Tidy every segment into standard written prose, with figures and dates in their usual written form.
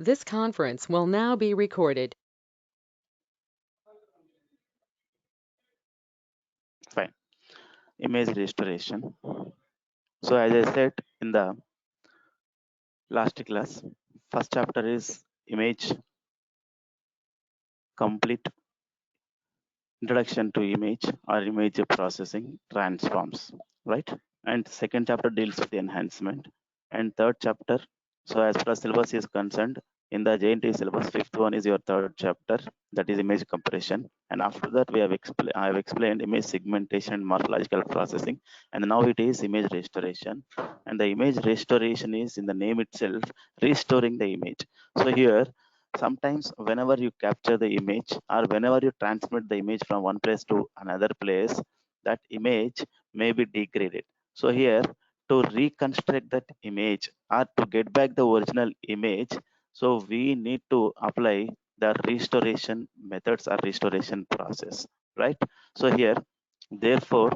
This conference will now be recorded. Fine. Image restoration. So as I said in the last class, first chapter is image complete introduction to image or image processing transforms, right? And second chapter deals with enhancement. And third chapter, so as far as syllabus is concerned, in the JNT syllabus, fifth one is your third chapter, that is image compression. And after that, I have explained image segmentation and morphological processing. And now it is image restoration. And the image restoration is in the name itself, restoring the image. So here, sometimes whenever you capture the image or whenever you transmit the image from one place to another place, that image may be degraded. So here, to reconstruct that image or to get back the original image, so we need to apply the restoration methods or restoration process, right? So here, therefore,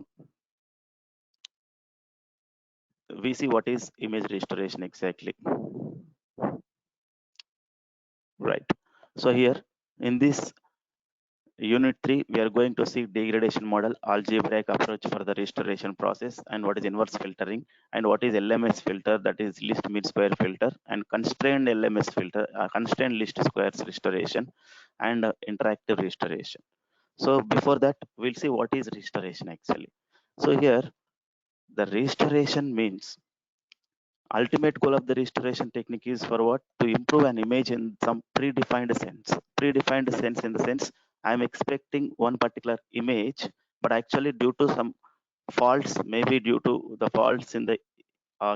we see what is image restoration exactly, right? So here in this Unit 3, we are going to see degradation model, algebraic approach for the restoration process, and what is inverse filtering, and what is LMS filter, that is list mean square filter, and constrained LMS filter, constrained list squares restoration, and interactive restoration. So before that, we'll see what is restoration actually. So here, the restoration means ultimate goal of the restoration technique is for what? To improve an image in some predefined sense. Predefined sense in the sense I'm expecting one particular image, but actually due to some faults, maybe due to the faults in the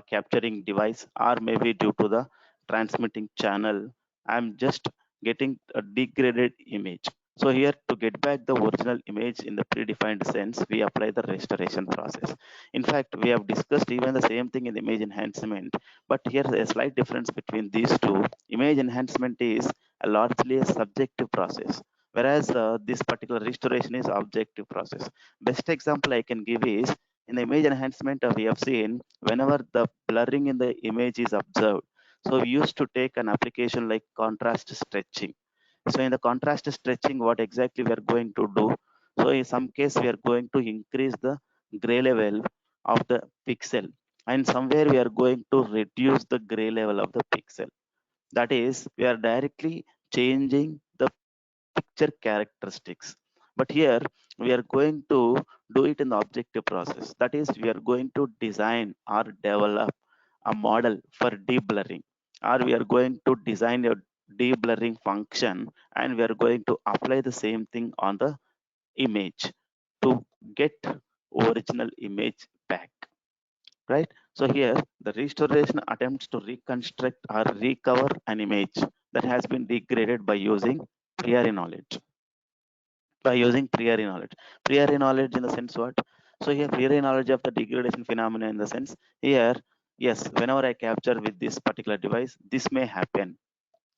capturing device, or maybe due to the transmitting channel, I'm just getting a degraded image. So here, to get back the original image in the predefined sense, we apply the restoration process. In fact, we have discussed even the same thing in image enhancement, but here a slight difference between these two. Image enhancement is a largely a subjective process, whereas this particular restoration is objective process. Best example I can give is in the image enhancement we have seen whenever the blurring in the image is observed. So we used to take an application like contrast stretching. So in the contrast stretching, what exactly we are going to do? So in some case, we are going to increase the gray level of the pixel, and somewhere we are going to reduce the gray level of the pixel. That is, we are directly changing the picture characteristics. But here we are going to do it in the objective process. That is, we are going to design or develop a model for deblurring, or we are going to design a deblurring function, and we are going to apply the same thing on the image to get original image back, right? So here the restoration attempts to reconstruct or recover an image that has been degraded by using priori knowledge, by using priori knowledge. Priori knowledge in the sense what? So here priori knowledge of the degradation phenomena in the sense here, yes, whenever I capture with this particular device, this may happen,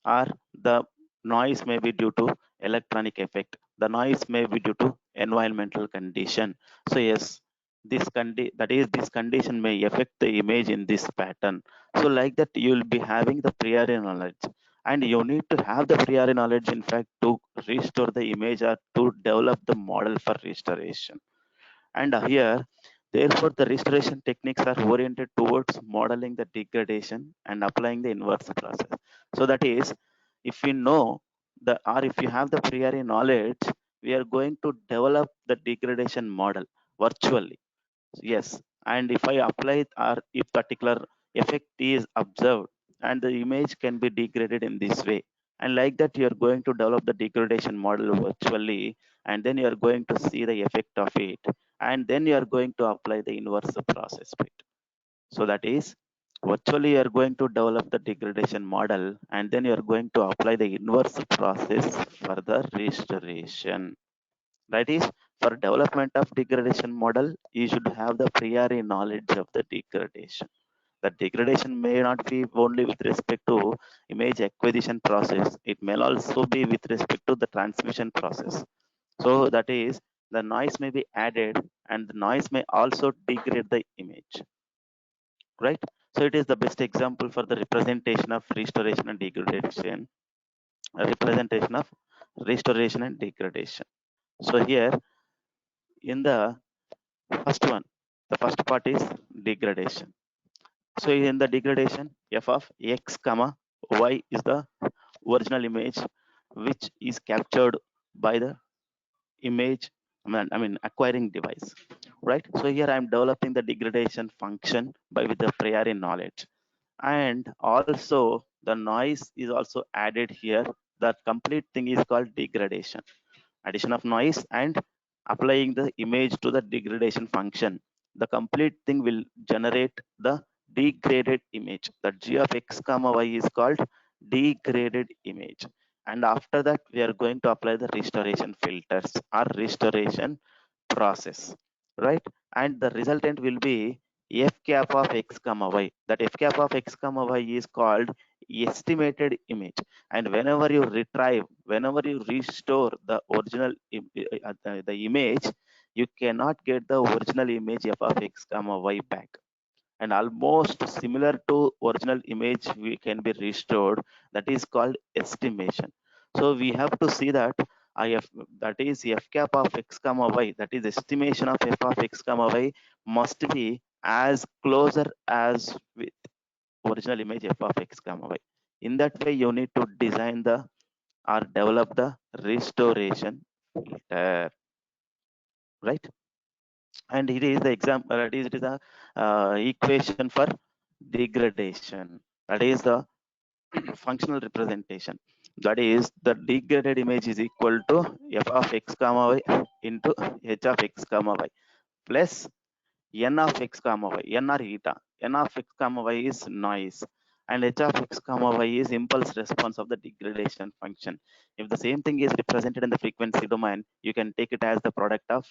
or the noise may be due to electronic effect. The noise may be due to environmental condition. So yes, this condition may affect the image in this pattern. So like that, you will be having the priori knowledge, and you need to have the priori knowledge in fact to restore the image or to develop the model for restoration. And here, therefore, the restoration techniques are oriented towards modeling the degradation and applying the inverse process. So that is, if we know the, or if you have the priori knowledge, we are going to develop the degradation model virtually. Yes, and if I apply it, or if particular effect is observed, and the image can be degraded in this way, and like that you are going to develop the degradation model virtually, and then you are going to see the effect of it, and then you are going to apply the inverse process to it. So that is, virtually you are going to develop the degradation model, and then you are going to apply the inverse process for the restoration. That is, for development of degradation model, you should have the priori knowledge of the degradation. The degradation may not be only with respect to image acquisition process, it may also be with respect to the transmission process. So that is, the noise may be added, and the noise may also degrade the image, right? So it is the best example for the representation of restoration and degradation. Representation of restoration and degradation. So here in the first one, the first part is degradation. So in the degradation, f of x comma y is the original image which is captured by the image, I mean acquiring device, right? So here I'm developing the degradation function by with the priori knowledge, and also the noise is also added here. The complete thing is called degradation, addition of noise and applying the image to the degradation function. The complete thing will generate the degraded image. That g of x comma y is called degraded image. And after that, we are going to apply the restoration filters or restoration process, right? And the resultant will be f cap of x comma y. That f cap of x comma y is called estimated image. And whenever you retrieve, whenever you restore the original the image, you cannot get the original image f of x comma y back. And almost similar to original image we can be restored. That is called estimation. So we have to see that if that is f cap of x comma y, that is estimation of f of x comma y, must be as closer as with original image f of x comma y. In that way you need to design the or develop the restoration filter, right? And it is the example, it is a equation for degradation. That is the functional representation. That is the degraded image is equal to f of x comma y into h of x comma y plus n of x comma y. N or eta. N of x comma y is noise, and h of x comma y is impulse response of the degradation function. If the same thing is represented in the frequency domain, you can take it as the product of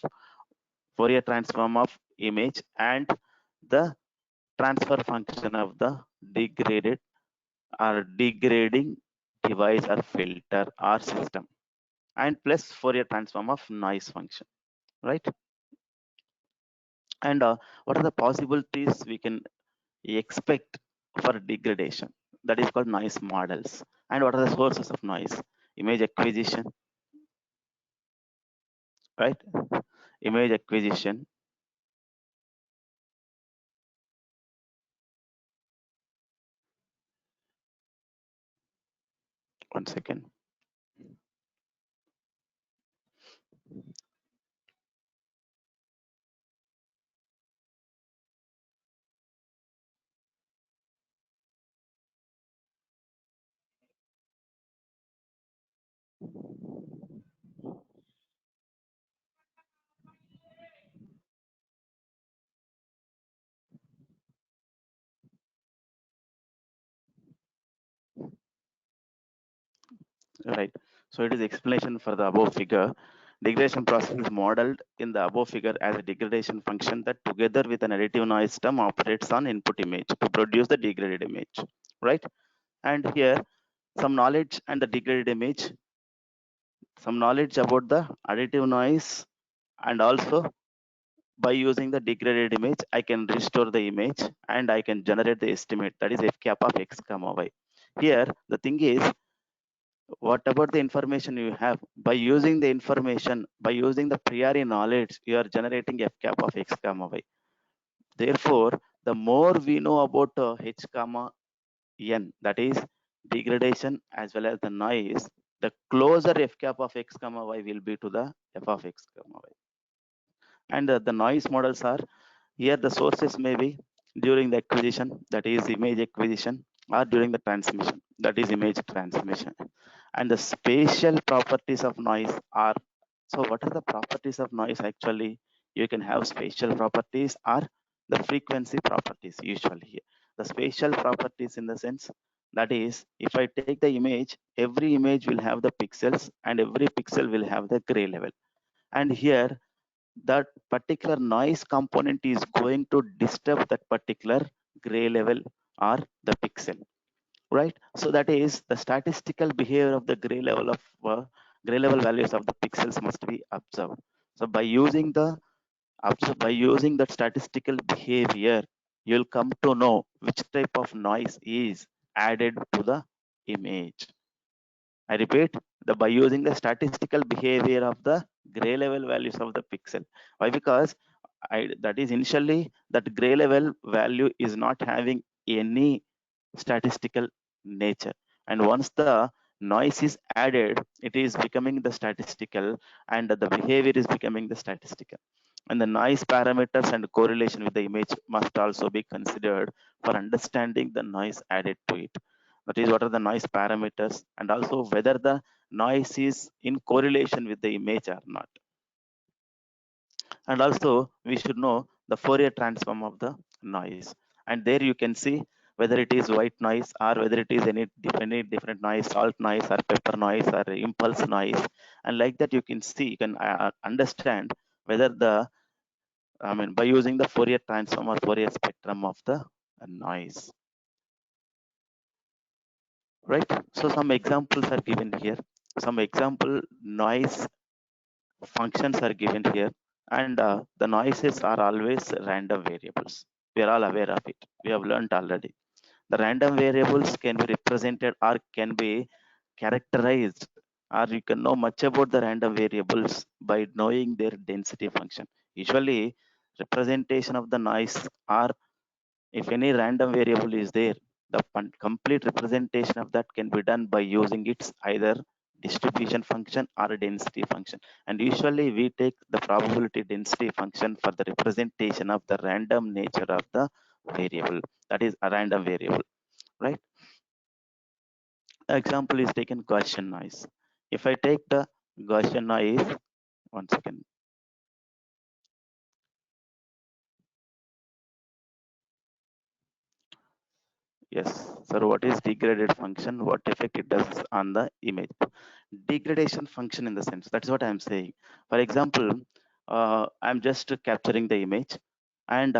Fourier transform of image and the transfer function of the degraded or degrading device or filter or system, and plus Fourier transform of noise function, right? And what are the possibilities we can expect for degradation? That is called noise models. And what are the sources of noise? Image acquisition, right? Image acquisition. One second. Right. So it is explanation for the above figure. Degradation process is modeled in the above figure as a degradation function that together with an additive noise term operates on input image to produce the degraded image, right? And here some knowledge and the degraded image, some knowledge about the additive noise, and also by using the degraded image, I can restore the image and I can generate the estimate, that is f cap of x comma y. Here the thing is, what about the information you have? By using the information, by using the priori knowledge, you are generating f cap of x comma y. Therefore, the more we know about h comma n, that is degradation as well as the noise, the closer f cap of x comma y will be to the f of x comma y. And the noise models are here. The sources may be during the acquisition, that is image acquisition, or during the transmission, that is image transmission. And the spatial properties of noise are, so what are the properties of noise actually? You can have spatial properties or the frequency properties usually here. The spatial properties in the sense, that is, if I take the image, every image will have the pixels and every pixel will have the gray level. And here that particular noise component is going to disturb that particular gray level or the pixel, right? So that is the statistical behavior of the gray level values of the pixels must be observed. So by using that statistical behavior, you'll come to know which type of noise is added to the image. I repeat, by using the statistical behavior of the gray level values of the pixel. Why? Because that is initially that gray level value is not having any statistical nature, and once the noise is added, it is becoming the statistical, and the behavior is becoming the statistical. And the noise parameters and correlation with the image must also be considered for understanding the noise added to it. That is, what are the noise parameters, and also whether the noise is in correlation with the image or not. And also we should know the Fourier transform of the noise, and there you can see whether it is white noise or whether it is any different noise, salt noise or pepper noise or impulse noise. And like that you can see, you can understand whether the, I mean, by using the Fourier transform or Fourier spectrum of the noise, right? So some examples are given here. Some example noise functions are given here, and the noises are always random variables. We are all aware of it. We have learned already. The random variables can be represented or can be characterized, or you can know much about the random variables by knowing their density function. Usually, representation of the noise, or if any random variable is there, the complete representation of that can be done by using its either distribution function or a density function. And usually we take the probability density function for the representation of the random nature of the variable. That is a random variable, right? Example is taken Gaussian noise. If I take the Gaussian noise, one second. Yes, sir, what is degraded function? What effect it does on the image? Degradation function in the sense, that's what I'm saying. For example, I'm just capturing the image, and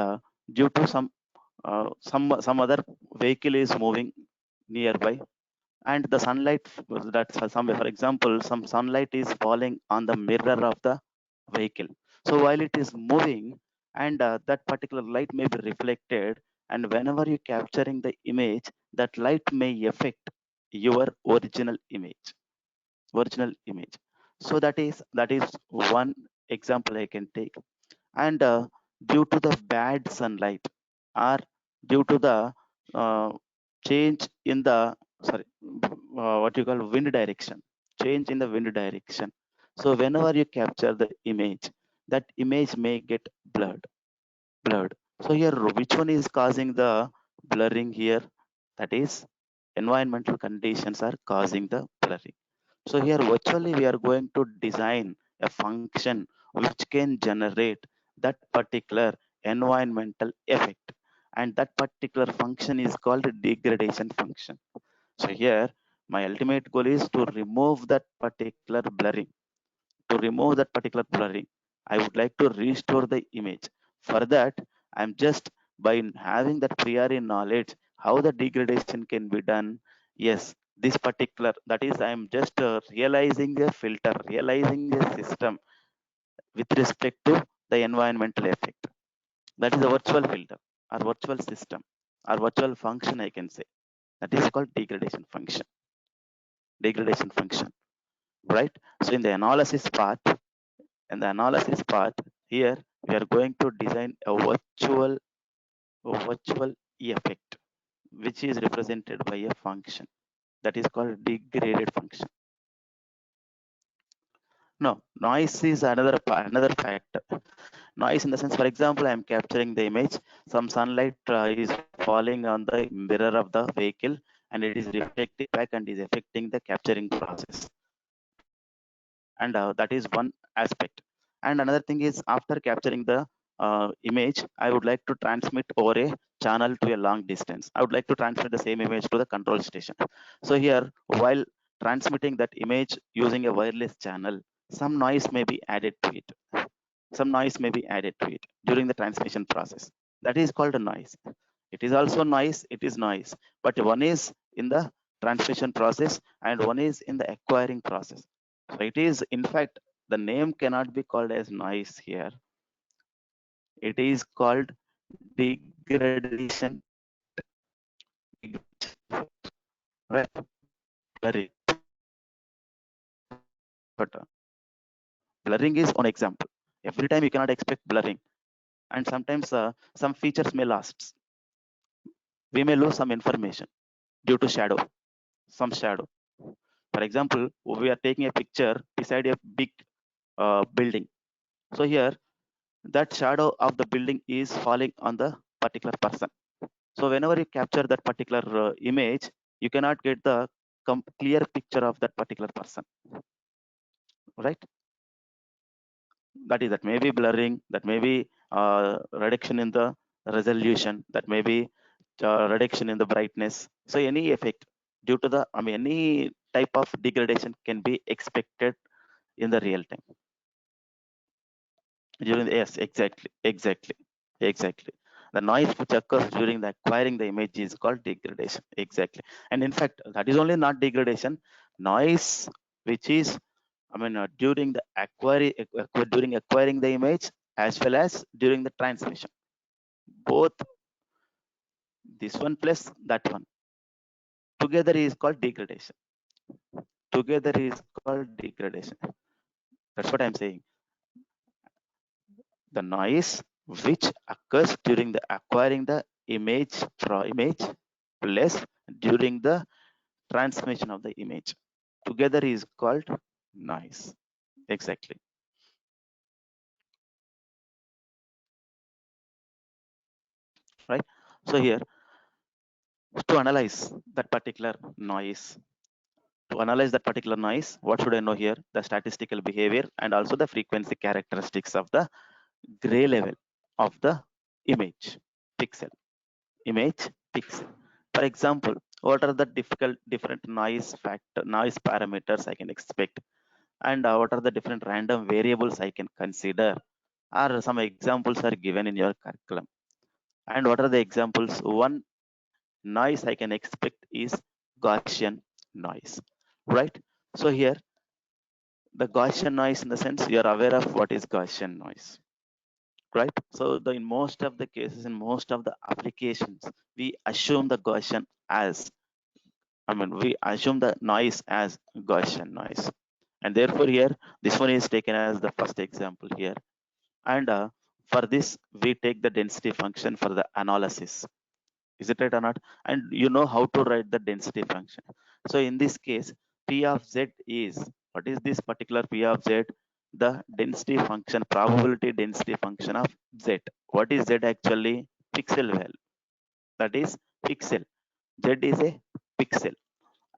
due to some other vehicle is moving nearby, and the sunlight, that's some, for example, some sunlight is falling on the mirror of the vehicle. So while it is moving, and that particular light may be reflected, and whenever you capturing the image, that light may affect your original image. So that is one example I can take. And due to the bad sunlight, or due to the uh, change in the, sorry, what you call wind direction, change in the wind direction, so whenever you capture the image, that image may get blurred. So here, which one is causing the blurring here? That is, environmental conditions are causing the blurring. So here virtually we are going to design a function which can generate that particular environmental effect, and that particular function is called degradation function. So here my ultimate goal is to remove that particular blurring. To remove that particular blurring, I would like to restore the image. For that, I'm just, by having that priori knowledge how the degradation can be done, yes, this particular, that is, I'm just realizing a filter, realizing a system with respect to the environmental effect. That is a virtual filter, or virtual system, or virtual function, I can say. That is called degradation function, right? So in the analysis part, here we are going to design a virtual effect which is represented by a function that is called degraded function. No, noise is another factor. Noise in the sense, for example, I am capturing the image, some sunlight is falling on the mirror of the vehicle, and it is reflecting back and is affecting the capturing process. And that is one aspect. And another thing is, after capturing the image, I would like to transmit over a channel to a long distance. I would like to transmit the same image to the control station. So here, while transmitting that image using a wireless channel, some noise may be added to it. Some noise may be added to it during the transmission process. That is called a noise. It is also noise, it is noise, but one is in the transmission process and one is in the acquiring process. So it is, in fact, the name cannot be called as noise here. It is called degradation right? Blurring. But blurring is one example. Every time you cannot expect blurring, and sometimes some features may last. We may lose some information due to shadow, some shadow. For example, we are taking a picture beside a big building. So here, that shadow of the building is falling on the particular person. So whenever you capture that particular image, you cannot get the clear picture of that particular person, right? That may be blurring, that may be reduction in the resolution, that may be reduction in the brightness. So any effect due to the, I mean, any type of degradation can be expected in the real time. During the, yes, exactly. The noise which occurs during the acquiring the image is called degradation. Exactly. And in fact, that is only not degradation. Noise which is, I mean, during the during acquiring the image as well as during the transmission. Both this one plus that one together is called degradation. Together is called degradation. That's what I'm saying. The noise which occurs during the acquiring the image plus during the transmission of the image together is called noise. Exactly, right? So here, to analyze that particular noise, what should I know here? The statistical behavior and also the frequency characteristics of the gray level of the image pixel. Image pixel. For example, what are the different noise parameters I can expect, and what are the different random variables I can consider? Or some examples are given in your curriculum. And what are the examples? One noise I can expect is Gaussian noise, right? So here, the Gaussian noise, in the sense you are aware of what is Gaussian noise, right? So in most of the cases, in most of the applications, we assume the Gaussian as, I mean, we assume the noise as Gaussian noise. And therefore here, this one is taken as the first example here. And for this, we take the density function for the analysis. Is it right or not? And you know how to write the density function. So in this case, P of Z is, what is this particular P of Z? The density function, probability density function of Z. What is Z actually? Pixel value. That is pixel. Z is a pixel,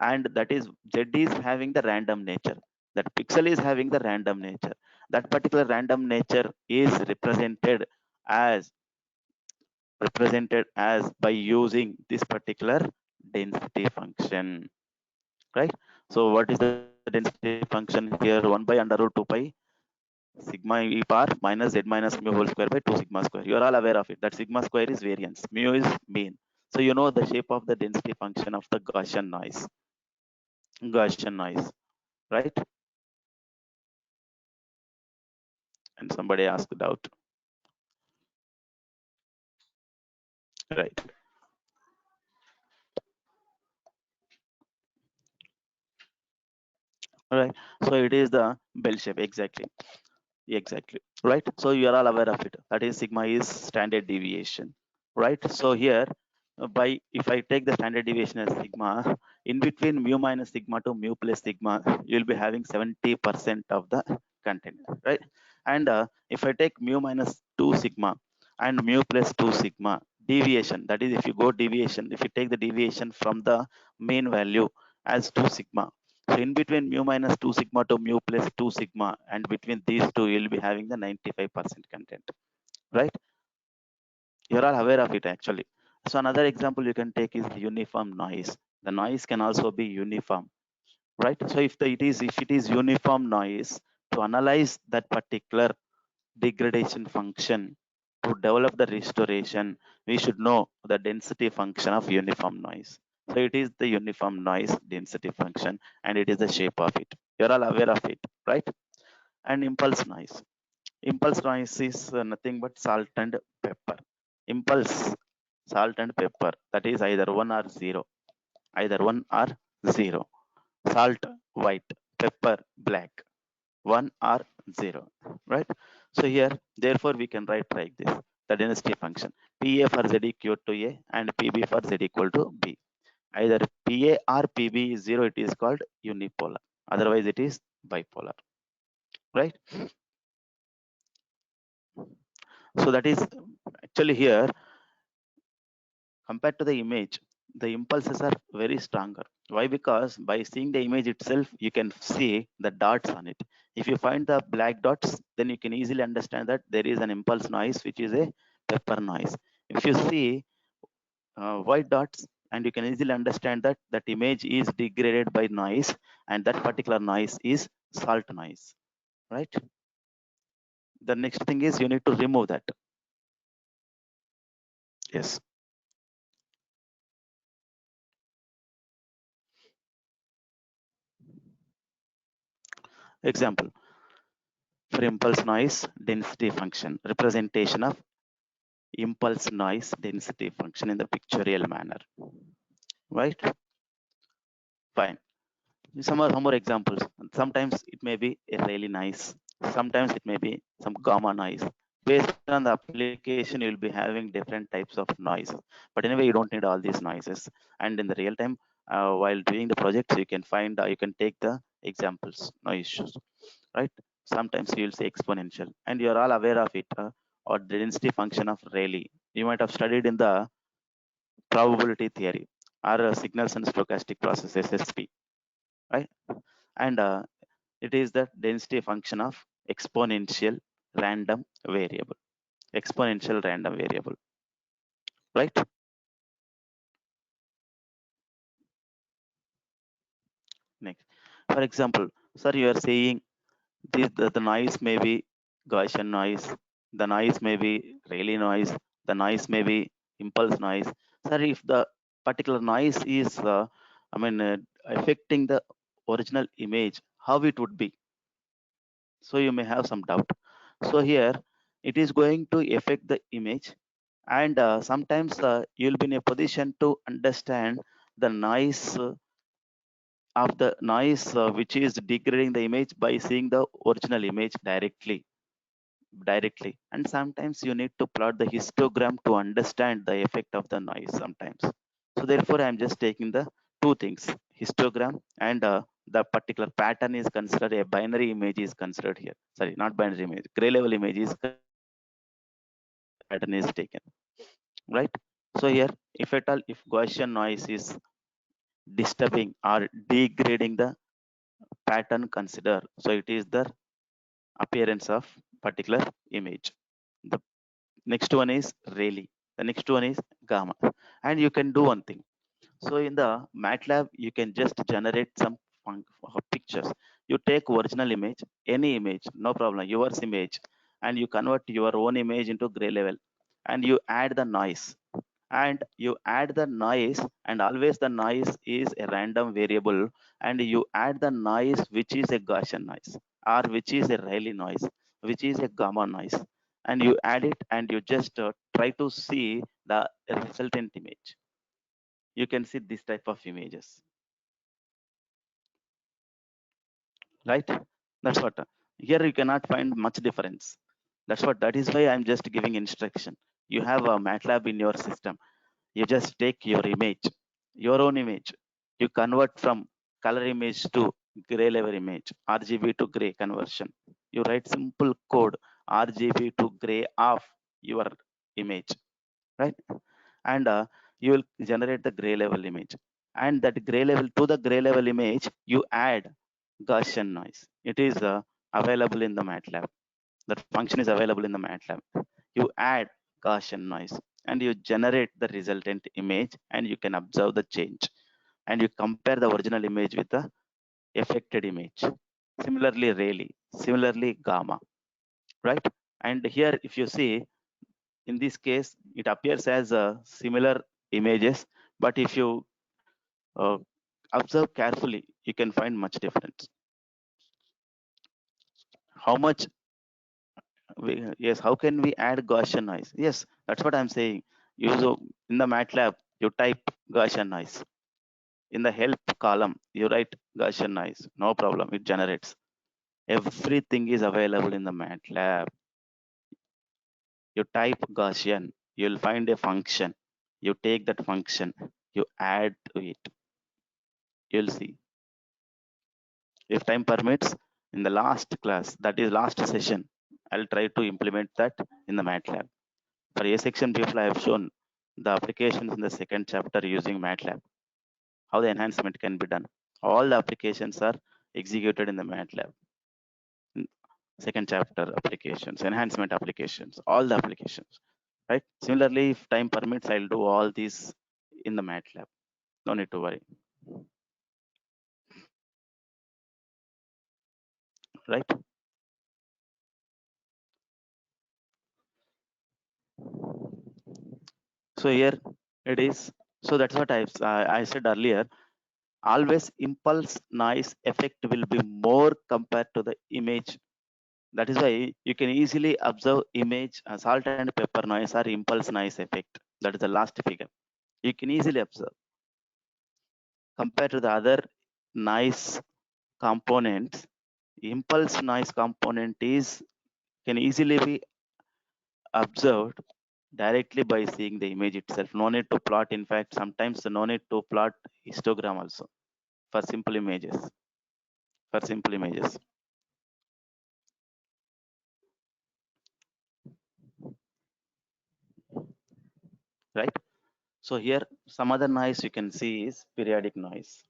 and that is Z is having the random nature. That pixel is having the random nature. That particular random nature is as represented as by using this particular density function, right? So what is the density function here? 1 by under root 2 pi sigma e power minus z minus mu whole square by 2 sigma square. You are all aware of it, that sigma square is variance, mu is mean. So you know the shape of the density function of the Gaussian noise, right? And somebody asked doubt, right? Right. So it is the bell shape. Exactly, right? So you are all aware of it, that is sigma is standard deviation, right? So here, by if I take the standard deviation as sigma, in between mu minus sigma to mu plus sigma, you will be having 70% of the content, right? And if I take mu minus 2 sigma and mu plus 2 sigma, deviation, that is, if you go deviation, if you take the deviation from the mean value as 2 sigma, so in between mu minus 2 sigma to mu plus 2 sigma, and between these two, you'll be having the 95% content, right? You're all aware of it actually. So another example you can take is uniform noise. The noise can also be uniform, right? So if it is uniform noise, to analyze that particular degradation function, to develop the restoration, we should know the density function of uniform noise. So it is the uniform noise density function, and it is the shape of it. You're all aware of it, right? And impulse noise. Impulse noise is nothing but salt and pepper. Impulse, salt and pepper. That is either 1 or 0. either 1 or 0. Salt white, pepper black, 1 or 0, right? So here, therefore, we can write like this, the density function, PA for Z equal to A and PB for Z equal to B. Either PA or PB is 0, it is called unipolar. Otherwise, it is bipolar, right? So that is actually here, compared to the image, the impulses are very stronger. Why? Because by seeing the image itself, you can see the dots on it. If you find the black dots, then you can easily understand that there is an impulse noise, which is a pepper noise. If you see white dots, and you can easily understand that that image is degraded by noise, and that particular noise is salt noise, right? The next thing is you need to remove that. Yes. Example for impulse noise density function, representation of impulse noise density function in the pictorial manner, right? Fine. Some more examples. Sometimes it may be a really nice, sometimes it may be some gamma noise. Based on the application, you'll be having different types of noises. But anyway, you don't need all these noises. And in the real time, while doing the projects, you can find, you can take the examples, no issues, right? Sometimes you'll say exponential, and you're all aware of it, or the density function of Rayleigh. You might have studied in the probability theory or signals and stochastic process, SSP, right? And it is the density function of exponential random variable, exponential random variable, right? Next, for example, sir, you are saying this, the noise may be Gaussian noise, the noise may be Rayleigh noise, the noise may be impulse noise. Sir, if the particular noise is I mean affecting the original image, how it would be? So you may have some doubt. So here it is going to affect the image, and sometimes you'll be in a position to understand the noise of the noise which is degrading the image by seeing the original image directly, and sometimes you need to plot the histogram to understand the effect of the noise sometimes. So therefore I'm just taking the two things, histogram and the particular pattern is considered, a binary image is considered here, sorry, not binary image, gray level image is pattern is taken, right? So here, if at all, if Gaussian noise is disturbing or degrading the pattern consider, so it is the appearance of particular image. The next one is Rayleigh. The next one is gamma. And you can do one thing. So in the MATLAB, you can just generate some pictures. You take original image, any image, no problem, yours image, and you convert your own image into gray level, and you add the noise. And you add the noise, and always the noise is a random variable, and you add the noise which is a Gaussian noise, or which is a Rayleigh noise, which is a gamma noise, and you add it, and you just try to see the resultant image. You can see this type of images, right? That's what here you cannot find much difference. That is why I'm just giving instruction. You have a MATLAB in your system, you just take your image, your own image, you convert from color image to gray level image, RGB to gray conversion. You write simple code, RGB to gray of your image, right? And you will generate the gray level image, and that gray level, to the gray level image you add Gaussian noise. It is available in the MATLAB. That function is available in the MATLAB. You add Gaussian noise, and you generate the resultant image, and you can observe the change, and you compare the original image with the affected image. Similarly Rayleigh, similarly gamma, right? And here if you see, in this case it appears as similar images, but if you uh, observe carefully, you can find much difference. How much yes, how can we add Gaussian noise? Yes, that's what I'm saying. In the MATLAB, you type Gaussian noise, in the help column, you write Gaussian noise, no problem, it generates. Everything is available in the MATLAB. You type Gaussian, you'll find a function. You take that function, you add to it. You'll see. If time permits, in the last class, that is last session, I'll try to implement that in the MATLAB. For A section people, I have shown the applications in the second chapter using MATLAB, how the enhancement can be done. All the applications are executed in the MATLAB. Second chapter applications, enhancement applications, all the applications, right? Similarly, if time permits, I'll do all these in the MATLAB. No need to worry, right? So here it is. So that's what I said earlier. Always impulse noise effect will be more compared to the image. That is why you can easily observe image salt and pepper noise or impulse noise effect. That is the last figure. You can easily observe compared to the other noise components. Impulse noise component is can easily be observed directly by seeing the image itself. No need to plot. In fact, sometimes no need to plot histogram also for simple images. For simple images, right? So here some other noise you can see is periodic noise.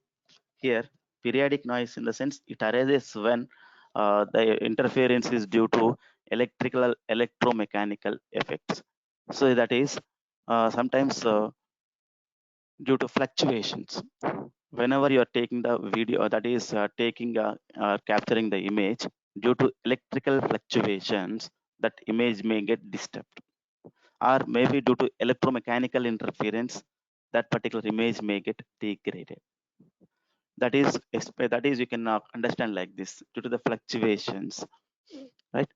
Here periodic noise in the sense it arises when the interference is due to electrical electromechanical effects. So that is sometimes due to fluctuations. Whenever you are taking the video, that is capturing the image, due to electrical fluctuations, that image may get disturbed, or maybe due to electromechanical interference, that particular image may get degraded. That is you can understand like this due to the fluctuations, right?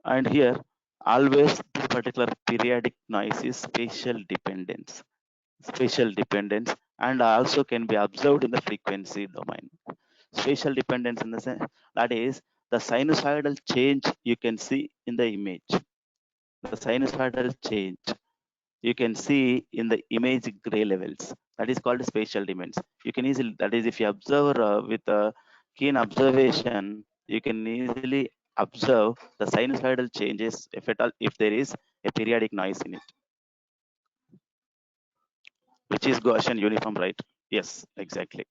And here always this particular periodic noise is spatial dependence, and also can be observed in the frequency domain. Spatial dependence in the sense that is the sinusoidal change you can see in the image. The sinusoidal change you can see in the image gray levels. That is called spatial dependence. You can easily, that is, if you observe with a keen observation, you can easily observe the sinusoidal changes if at all, if there is a periodic noise in it, which is Gaussian uniform, right? Yes, exactly.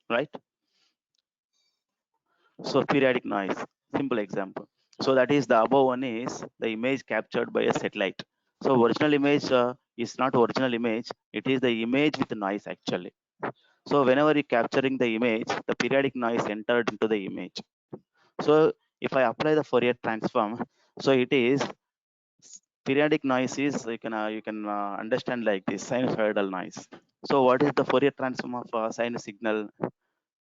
Right? So periodic noise, simple example. So that is the above one is the image captured by a satellite. So original image is not original image. It is the image with noise actually. So whenever you capturing the image, the periodic noise entered into the image. So if I apply the Fourier transform, so it is periodic noise is you can understand like this sinusoidal noise. So what is the Fourier transform of sine signal?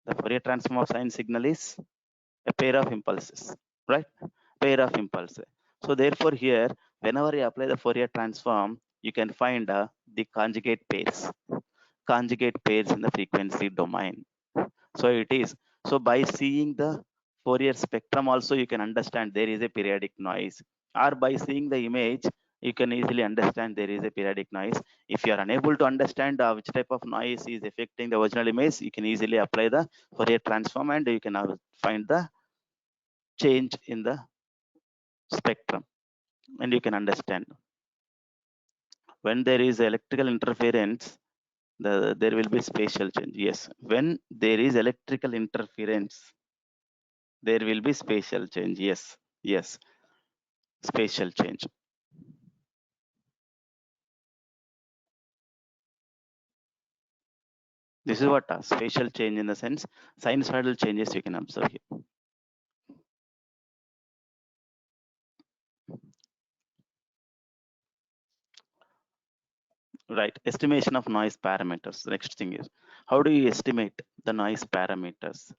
The Fourier transform of sine signal is a pair of impulses, right? Pair of impulses. So therefore here, whenever you apply the Fourier transform, you can find the conjugate pairs in the frequency domain. So it is. So by seeing the Fourier spectrum also, you can understand there is a periodic noise. Or by seeing the image, you can easily understand there is a periodic noise. If you are unable to understand which type of noise is affecting the original image, you can easily apply the Fourier transform and you can find the change in the spectrum, and you can understand when there is electrical interference, there will be spatial change. Yes, when there is electrical interference, there will be spatial change. Yes, yes, spatial change. This is what spatial change in the sense sinusoidal changes you can observe here. Right, estimation of noise parameters. The next thing is, how do you estimate the noise parameters?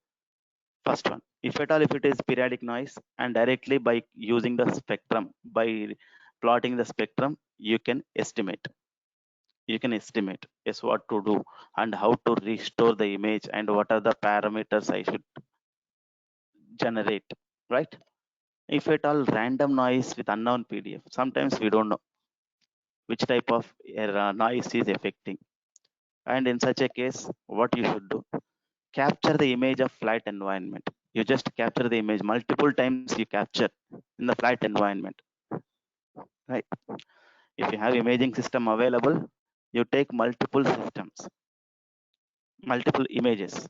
First one, if at all if it is periodic noise, and directly by using the spectrum, by plotting the spectrum, you can estimate. You can estimate yes what to do and how to restore the image and what are the parameters I should generate, right? If at all random noise with unknown PDF, sometimes we don't know which type of noise is affecting. And in such a case, what you should do, capture the image of flat environment. You just capture the image multiple times, you capture in the flat environment, right? If you have imaging system available, you take multiple systems, multiple images.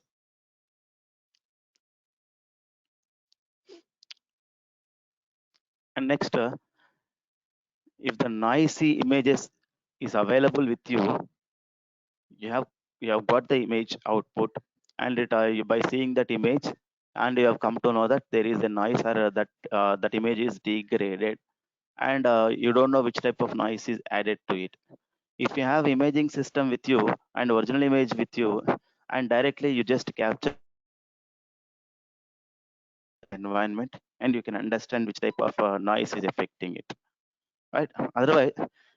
And next, if the noisy images is available with you, you have got the image output, and by seeing that image, and you have come to know that there is a noise or that image is degraded, and you don't know which type of noise is added to it. If you have imaging system with you and original image with you, and directly you just capture environment, and you can understand which type of noise is affecting it, right? Otherwise,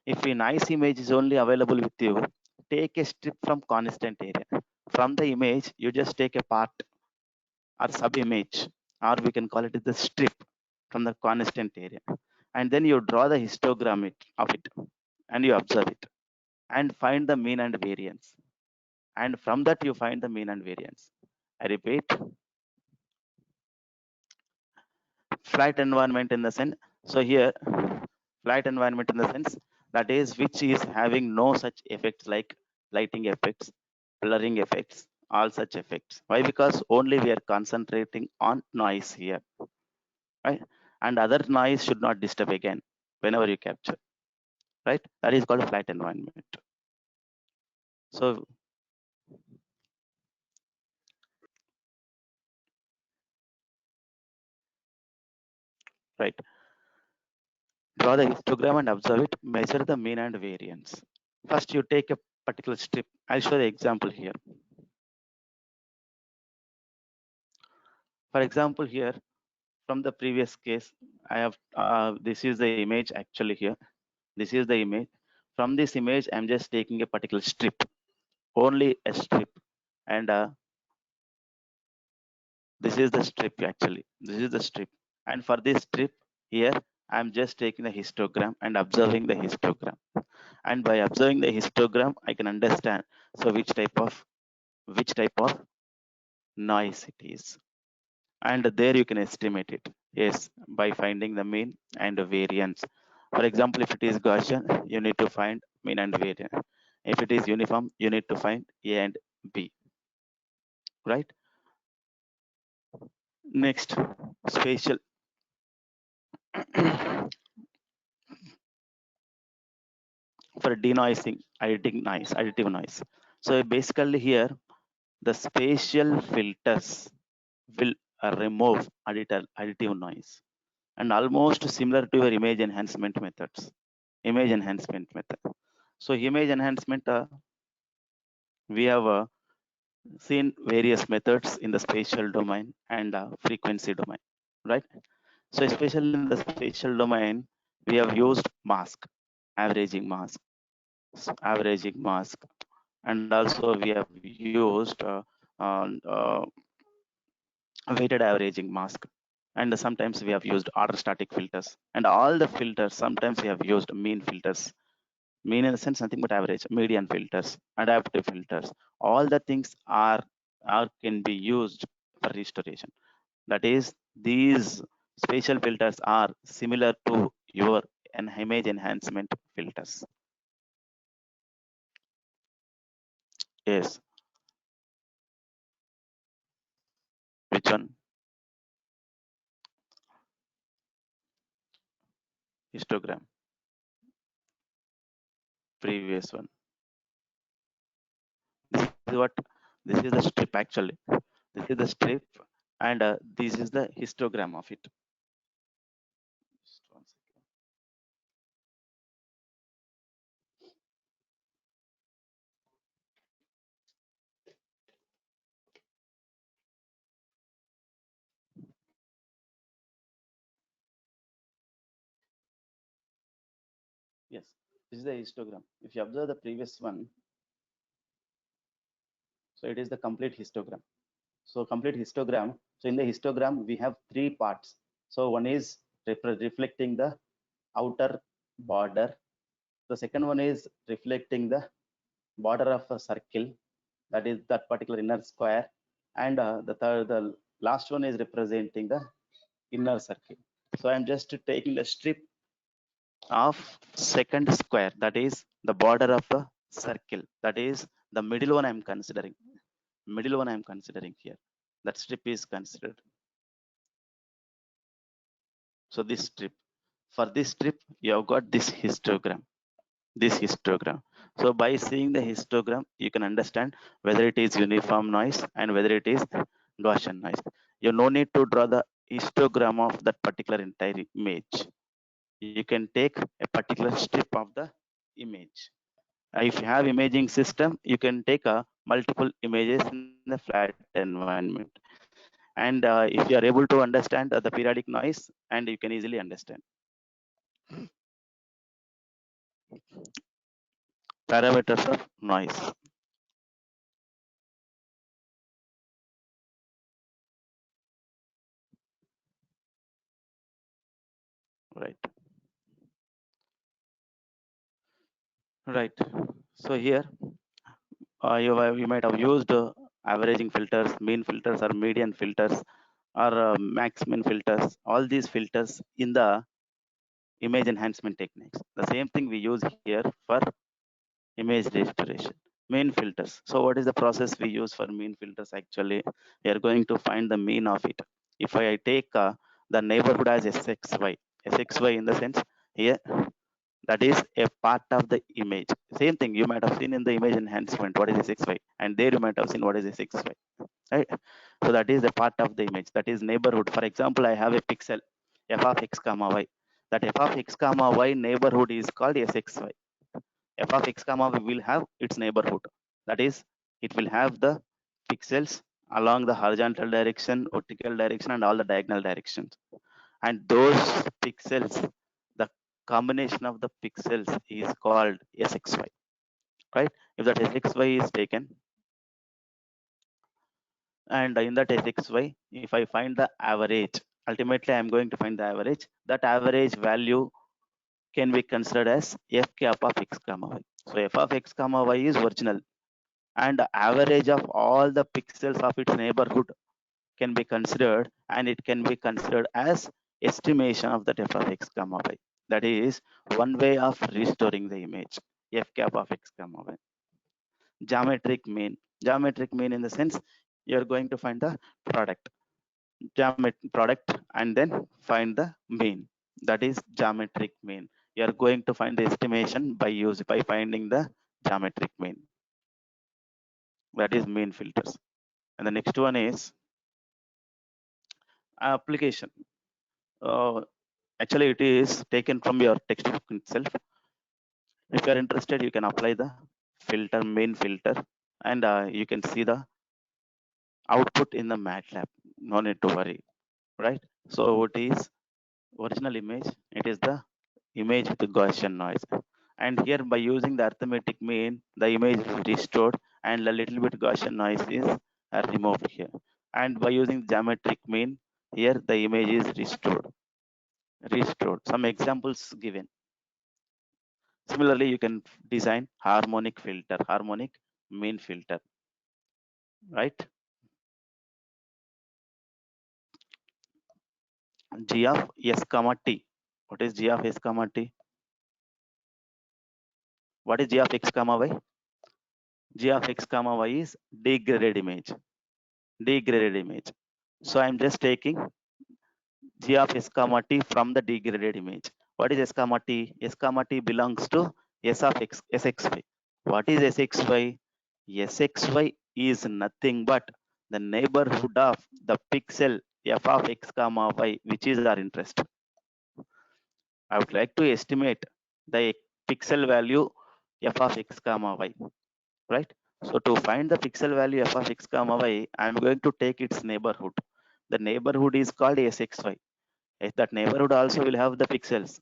if a nice image is only available with you, take a strip from constant area. From the image, you just take a part or sub image, or we can call it the strip from the constant area, and then you draw the histogram of it, and you observe it and find the mean and variance, and from that you find the mean and variance. I repeat, flat environment in the sense, so here flat environment in the sense that is which is having no such effects like lighting effects, blurring effects, all such effects. Why? Because only we are concentrating on noise here, right? And other noise should not disturb again whenever you capture, right? That is called a flat environment. So right, draw the histogram and observe it, measure the mean and variance. First you take a particular strip. I'll show the example here. For example, here from the previous case, I have this is the image actually here. This is the image. From this image, I'm just taking a particular strip, only a strip, and this is the strip actually. This is the strip, and for this strip here, I'm just taking the histogram and observing the histogram. And by observing the histogram, I can understand so which type of noise it is, and there you can estimate it. Yes, by finding the mean and the variance. For example, if it is Gaussian, you need to find mean and variance. If it is uniform, you need to find A and B, right? Next, spatial. For denoising, additive noise. So basically here, the spatial filters will remove additive noise, and almost similar to your image enhancement methods. Image enhancement method. So image enhancement, we have seen various methods in the spatial domain and frequency domain, right? So especially in the spatial domain, we have used mask, averaging mask, averaging mask, and also we have used weighted averaging mask, and sometimes we have used order static filters, and all the filters. Sometimes we have used mean filters, mean in the sense nothing but average, median filters, adaptive filters. All the things are can be used for restoration. That is, these spatial filters are similar to your an image enhancement filters. Yes, which one? Histogram, previous one. This is what, this is the strip actually. This is the strip, and this is the histogram of it. Just one second. Yes, this is the histogram. If you observe the previous one, so it is the complete histogram. So complete histogram. So in the histogram, we have three parts. So one is reflecting the outer border. The second one is reflecting the border of a circle, that is that particular inner square, and the last one is representing the inner circle. So I'm just taking the strip of second square, that is the border of a circle, that is the middle one I'm considering here. That strip is considered. So this strip, for this strip you have got this histogram. So by seeing the histogram, you can understand whether it is uniform noise and whether it is Gaussian noise. You no need to draw the histogram of that particular entire image. You can take a particular strip of the image. If you have imaging system, you can take multiple images in the flat environment. And if you are able to understand the periodic noise, and you can easily understand parameters of noise. Right. Right. So here you might have used averaging filters, mean filters, or median filters, or max min filters. All these filters in the image enhancement techniques. The same thing we use here for image restoration. Mean filters. So what is the process we use for mean filters? Actually, we are going to find the mean of it. If I take the neighborhood as SXY in the sense here, that is a part of the image. Same thing you might have seen in the image enhancement, what is SXY, and there you might have seen what is SXY, right? So that is a part of the image, that is neighborhood. For example, I have a pixel f of x comma y. That f of x comma y neighborhood is called SXY. F of x comma y will have its neighborhood, that is it will have the pixels along the horizontal direction, vertical direction, and all the diagonal directions. And those pixels, the combination of the pixels is called SXY, right? If that SXY is taken, and in that SXY, if I find the average, ultimately I'm going to find the average. That average value can be considered as f cap of x comma y. So f of x comma y is original, and the average of all the pixels of its neighborhood can be considered, and it can be considered as estimation of the f of x comma y. That is one way of restoring the image, f cap of x comma y. Geometric mean in the sense you are going to find the product, product, and then find the mean. That is geometric mean. You are going to find the estimation by finding the geometric mean. That is mean filters. And the next one is application. uh, Actually it is taken from your textbook itself. If you are interested, you can apply the filter, mean filter, and you can see the output in the MATLAB. No need to worry, right? So what is original image? It is the image with the Gaussian noise, and here by using the arithmetic mean, the image is restored, and a little bit Gaussian noise is removed here. And by using geometric mean, here the image is restored. Some examples given. Similarly, you can design harmonic filter, harmonic mean filter, right? G of s comma t. What is g of s comma t? What is g of x comma y? G of x comma y is degraded image. Degraded image. So I'm just taking g of s comma t from the degraded image. What is s comma t? S comma t belongs to s of x, sxy. What is sxy? Sxy is nothing but the neighborhood of the pixel f of x comma y, which is our interest. I would like to estimate the pixel value f of x comma y, right? So to find the pixel value f of x comma y, I am going to take its neighborhood. The neighborhood is called sxy. That neighborhood also will have the pixels.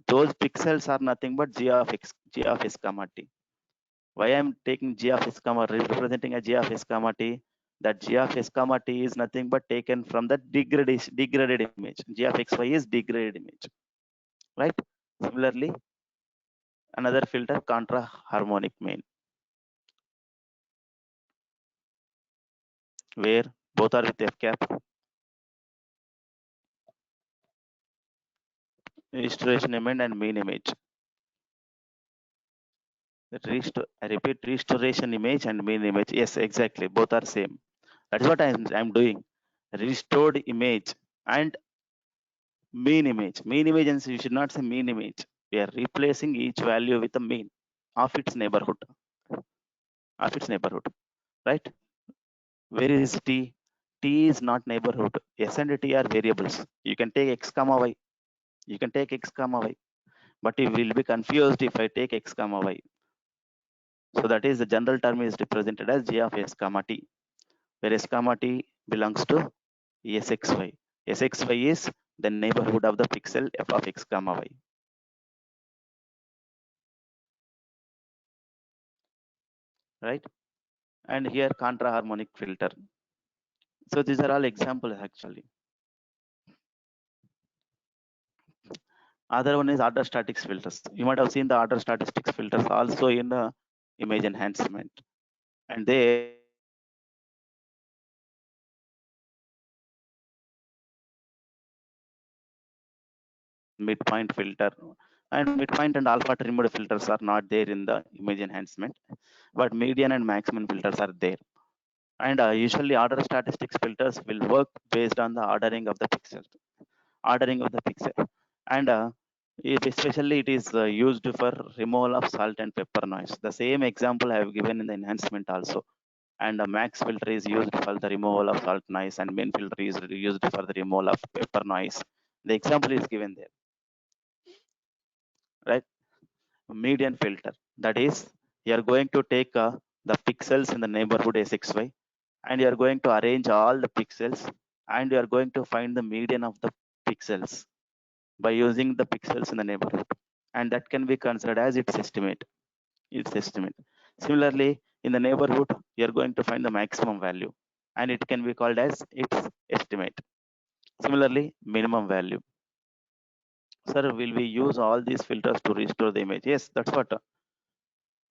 those pixels are nothing but g of s comma t. Why I'm taking g of s comma representing a g of s comma t? That g of s comma t is nothing but taken from the degraded image. G of xy is degraded image, right? Similarly, another filter, contra harmonic mean, where both are with f cap. Restoration image and mean image. I repeat, restoration image and mean image. Yes, exactly. Both are same. That is what I'm doing. Restored image and mean image. Mean image, and you should not say mean image. We are replacing each value with a mean of its neighborhood. Of its neighborhood, right? Where is t? T is not neighborhood. S and t are variables. You can take x comma y. You can take x comma y, but you will be confused if I take x comma y. So that is the general term is represented as g of s comma t, where s comma t belongs to sxy. Sxy is the neighborhood of the pixel f of x comma y, right? And here contra harmonic filter. So these are all examples actually. Other one is order statistics filters. You might have seen the order statistics filters also in the image enhancement. And there midpoint filter, and midpoint and alpha trimmed filters are not there in the image enhancement, but median and maximum filters are there. And usually order statistics filters will work based on the ordering of the pixel, and if especially it is used for removal of salt and pepper noise. The same example I have given in the enhancement also. And a max filter is used for the removal of salt noise, and min filter is used for the removal of pepper noise. The example is given there, right? Median filter, that is, you are going to take the pixels in the neighborhood sxy, and you are going to arrange all the pixels, and you are going to find the median of the pixels by using the pixels in the neighborhood, and that can be considered as its estimate. Similarly, in the neighborhood, you are going to find the maximum value, and it can be called as its estimate. Similarly, minimum value. Sir, will we use all these filters to restore the image? Yes, that's what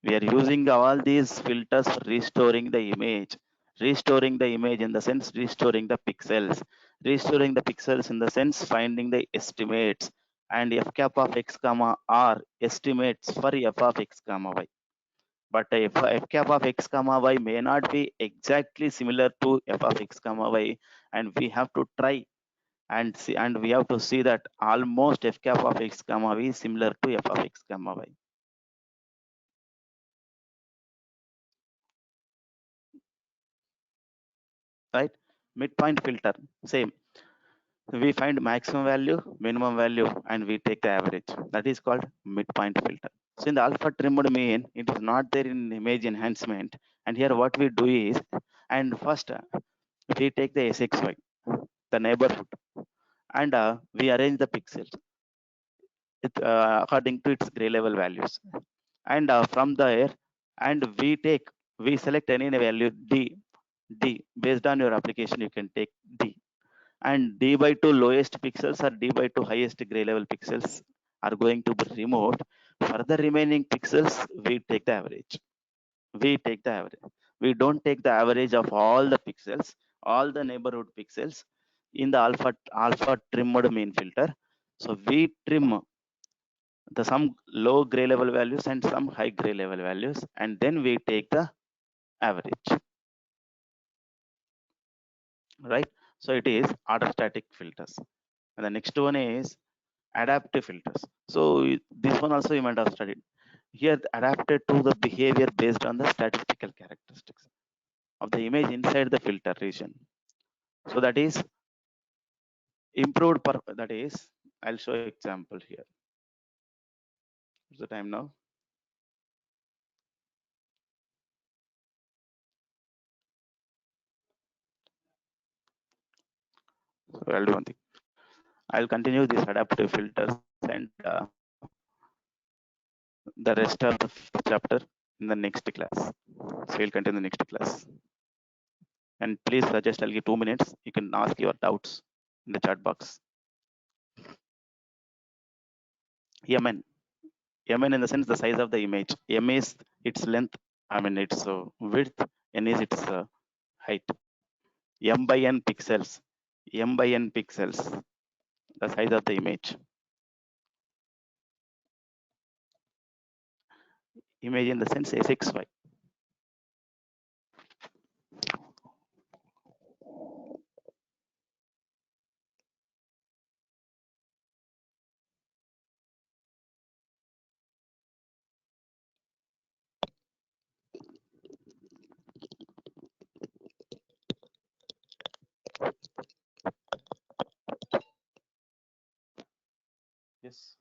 we are using. All these filters for restoring the image. Restoring the image in the sense restoring the pixels. Restoring the pixels in the sense finding the estimates. And f cap of x comma r estimates for f of x comma y. But if f cap of x comma y may not be exactly similar to f of x comma y, and we have to try and see, and we have to see that almost f cap of x comma y is similar to f of x comma y, right? Midpoint filter, same. We find maximum value, minimum value, and we take the average. That is called midpoint filter. So in the alpha trimmed mean, it is not there in image enhancement. And here what we do is, and first we take the sxy, the neighborhood, and we arrange the pixels according to its gray level values. And from there, and we select any value d based on your application. You can take d, and d by 2 lowest pixels or d by 2 highest gray level pixels are going to be removed. For the remaining pixels, we take the average. We don't take the average of all the pixels, all the neighborhood pixels in the alpha trimmed mean filter. So we trim the some low gray level values and some high gray level values, and then we take the average, right? So it is order static filters. And the next one is adaptive filters. So this one also you might have studied. Here adapted to the behavior based on the statistical characteristics of the image inside the filter region. So that is that is, I'll show example here. What's the time now? So I'll do one thing. I'll continue these adaptive filters, and the rest of the chapter in the next class. So we'll continue the next class. And please suggest, I'll give 2 minutes. You can ask your doubts in the chat box. Mn. Mn in the sense the size of the image. M is its length, I mean its width, N is its height. M by N pixels. M by N pixels, the size of the image. Image in the sense SXY. Yes.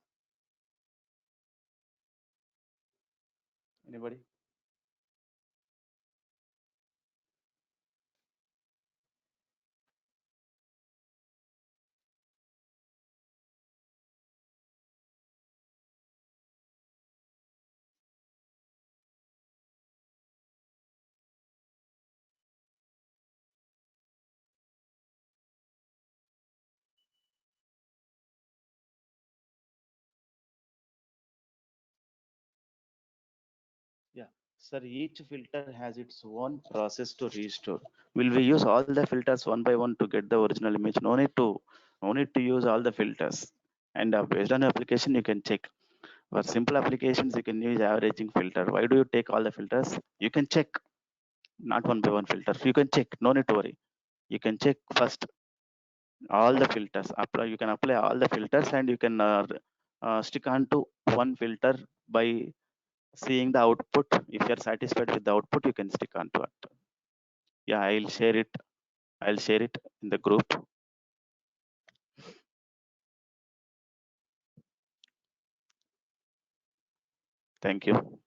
Anybody? Yeah. Sir, each filter has its own process to restore. Will we use all the filters one by one to get the original image? No need to use all the filters. And based on application, you can check. For simple applications, you can use averaging filter. Why do you take all the filters? You can check, not one by one filter. You can check. No need to worry. You can check first all the filters. Apply. You can apply all the filters, and you can stick on to one filter by seeing the output. If you're satisfied with the output, you can stick on to it. Yeah, I'll share it in the group. Thank you.